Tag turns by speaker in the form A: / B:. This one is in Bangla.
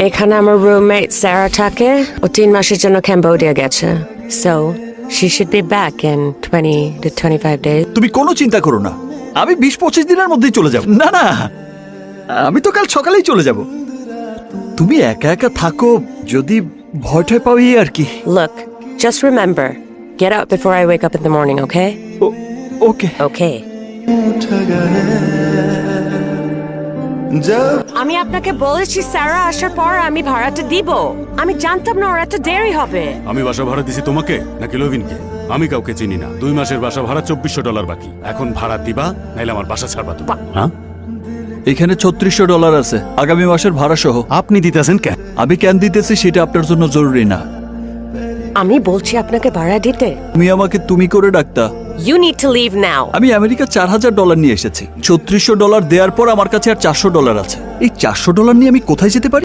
A: এখানে আমার রুমমেট স্যারা থাকে। ও 3 মাসের জন্য ক্যাম্বোডিয়া গেছে। So she should be back in 20 to 25 days.
B: তুমি কোনো চিন্তা করো না, আমি 20-25 দিনের মধ্যেই চলে যাব। না না, আমি তো কাল সকালেই চলে যাব। তুমি একা একা থাকো, যদি ভয় পাও এই আর কি।
A: Look, just remember, get up before I wake up in the morning, okay?
B: Okay.
A: Okay. আমি আপনাকে বলেছি স্যারা আসার পর আমি ভাড়াটা দিব। আমি জানতাম না ওর এত দেরি হবে।
C: আমি বাসা ভাড়া দিছি তোমাকে নাকি লভিনকে? আমি কাউকে চিনি না। 2 মাসের বাসা ভাড়া $2400 বাকি। এখন ভাড়া দিবা নাইলে আমার বাসা ছাড়বা তুমি। হ্যাঁ,
B: এখানে $3600 আছে আগামী মাসের ভাড়া সহ।
C: আপনি দিতেছেন কেন?
B: আমি কেন দিতেছি সেটা আপনার জন্য জরুরি না।
A: আমি বলছি আপনাকে ভাড়া দিতে।
B: তুমি আমাকে তুমি করে ডাকতা।
A: You need to leave now.
B: আমি আমেরিকা $4000 নিয়ে এসেছি। $3600 দেওয়ার পর আমার কাছে আর $400 আছে। এই $400 নিয়ে আমি কোথায় যেতে পারি?